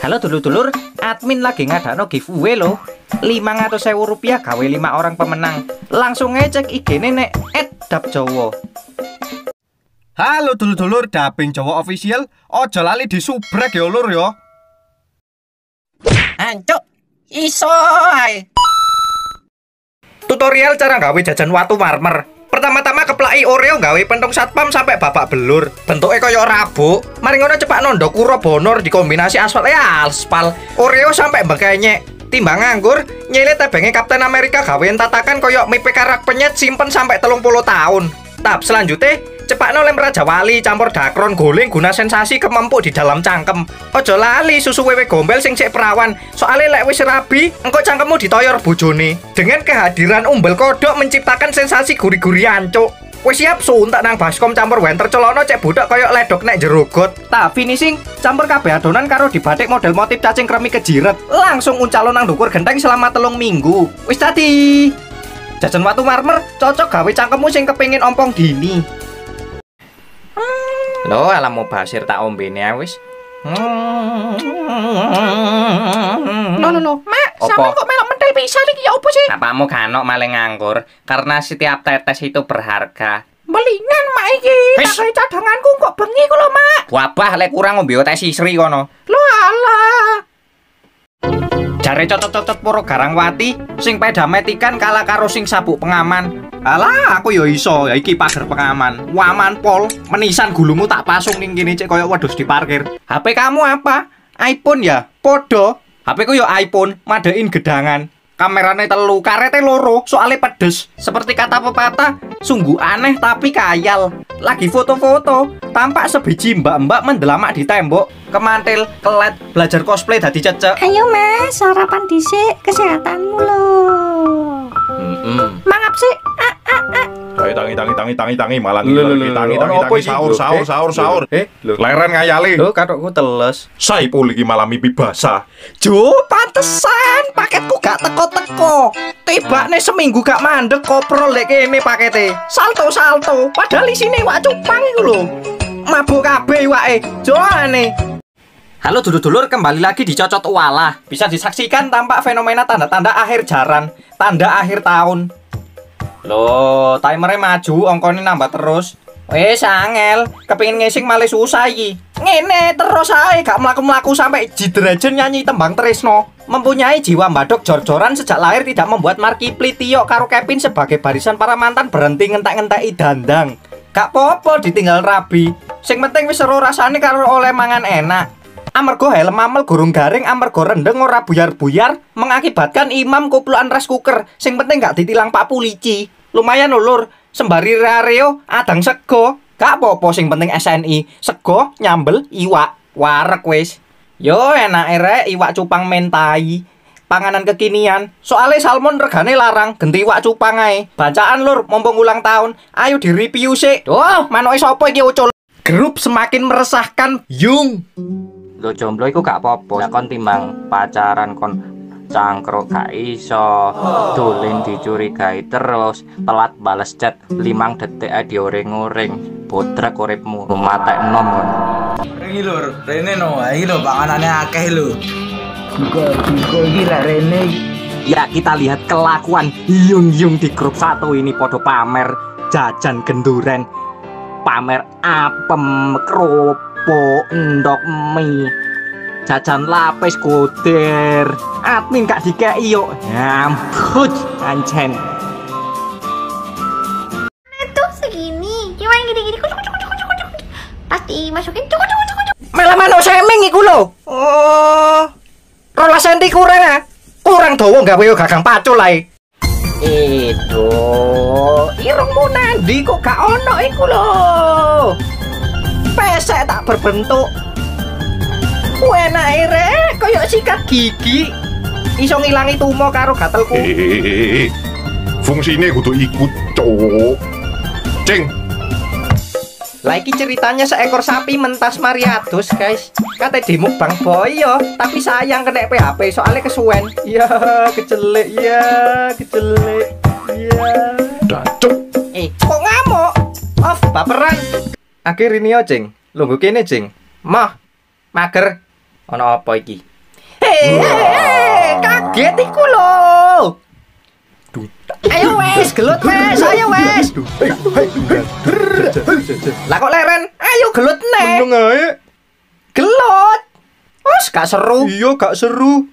Halo dulur-dulur, admin lagi ngadano giveaway loh. 500.000 rupiah gawe 5 orang pemenang. Langsung ngecek IG-ne nek @dapjowo. Halo dulur-dulur, Daping Jowo official. Ojo lali disubrek ya lur ya. Ancuk, iso ae. Tutorial cara gawe jajan watu marmer. Pertama-tama keplaki Oreo gawe pentung satpam sampai babak belur. Bentuknya kaya rabuk. Mari ngono cepak nondo kuro bonor dikombinasi aspal aspal. Oreo sampai bekenyek. Timbang nganggur, nyele tebenge Kapten Amerika gawean tatakan koyok mipe karak penyet simpen sampai 30 tahun. Tahap selanjutnya, cepakno lem Raja Wali campur dakron guling guna sensasi kemempuk di dalam cangkem. Ojo lali susu wewe gombel sing cek perawan. Soalnya lek wis rabi, engko cangkemmu ditoyor bojone. Dengan kehadiran umbel kodok menciptakan sensasi gurih-gurih ancuk. Wis siap suntak nang baskom campur wenter celono cek budak koyok ledok nek jero got. Tahap finishing, campur kabeh adonan karo dibatik model motif cacing kremi kejiret. Langsung uncalon nang ndukur genteng selama 3 minggu. Wis tadi. Jajan watu marmer cocok gawe cangkemmu sing kepengin ompong dini. Loh, alam mau basir tak ombene wis. No, Mak, sampean kok melok mentel pisan iki ya opo sih? Apamu kanok maling nganggur karena setiap tetes itu berharga. Belingan Mak iki. Tak gawe cadanganku kok bengi ku lho, Mak. Wabah lek kurang ngombe tes isri kono. Lho alah. Jare cocot-cocot poro Garangwati sing peda metikan kalah karo sing sabuk pengaman. Alah, aku yo iso, ya iki pager pengaman. Waman pol, menisan gulumu tak pasung ning kene cek koyo wedhus di parkir. HP kamu apa? iPhone ya? Podo. HP ku yo iPhone, madein gedangan. Kamerane 3, karete 2, soalnya pedes. Seperti kata pepatah, sungguh aneh tapi kayal. Lagi foto-foto, tampak sebiji mbak-mbak mendelamak di tembok. Kemantil, kelet, belajar cosplay dadi cecek. Ayo Mas, sarapan dhisik kesehatanmu lho. Mangap sih. Tangi malah tangi sahur. Leren ngayali. Lho, katokku teles. Saipul iki malah mimpi basah. Jo, pantesan paketku gak teko-teko. Tibakne seminggu gak mandek koprol lek kene pakete. Salto. Padahal isine wak cupang iku lho. Mabuk kabeh iwake. Jo aneh. Halo dulur-dulur, kembali lagi di Cocot Walah. Bisa disaksikan tampak fenomena tanda-tanda akhir jaran, tanda akhir tahun. Loh, timernya maju, ongkone nambah terus. Wes angel, kepengin ngising malah susah iki. Ngene terus ae gak mlaku-mlaku sampai Jidrajen nyanyi tembang Tresno. Mempunyai jiwa mbadok jor-joran sejak lahir tidak membuat Marky Plitio karo Kevin sebagai barisan para mantan berhenti ngentek-ngenteki dandang. Gak popo ditinggal rabi. Sing penting wis seru rasane karo oleh mangan enak. Amarga helm mamel gurung garing amarga rendeng ora buyar-buyar mengakibatkan imam kuplukan rice cooker. Sing penting gak ditilang Pak Pulici. Lumayan lur, sembari rareo adang sego. Gak apa-apa sing penting SNI. Sego, nyambel, iwak, warek wis. Yo enake rek iwak cupang mentai. Panganan kekinian. Soalnya salmon regane larang, genti iwak cupang ae. Bacaan lur, mumpung ulang tahun. Ayo di-review sik. Duh, manoke sapa iki ucul. Grup semakin meresahkan Yung. Lo jomblo iku gak apa-apa, kon timbang pacaran kon cangkruk gak iso, dolen dicurigai terus, telat bales chat 5 detik ae dioreng-oreng, bodrek uripmu, matek enom kon. Rene lur, rene no, iki lho panganane akeh lho. Buka iki lek rene. Ya kita lihat kelakuan Yung di grup 1 ini podo pamer jajan genduren, pamer apem kerupuk, endok mie, jajan lapis goder, admin gak dikei yuk, nyambut ancen. Itu segini, cuma yang gini-gini kucuk. Pasti masukin cukup. Malah manuk seming iku lho. Oh, 12 cm kurang ah. Kurang dawa gawe yo gagang pacul ae. Itu irungmu nandi kok gak ono iku lho. Pesek tak berbentuk. Enake rek koyo sikat gigi. Iso ngilangi tumo karo gatelku. Fungsine kudu ikut, cok. Cing. Lah iki ceritanya seekor sapi mentas Mariados, guys. Kate demo Bang Boy yo, tapi sayang kena PHP soalnya kesuwen. Ya, kecelek ya, kecelek. Ya. Dacuk. Kok ngamuk? Off, baperan. Akhir ini yo, Cing. Lungguh kene, Cing. Mah, mager. Ono apa iki? Kaget iku lho. Ayo wes, gelut wes, ayo wes. Lah kok leren? Ayo gelut nih. Meneng ae. Gelut. Wes gak seru. Iya gak seru.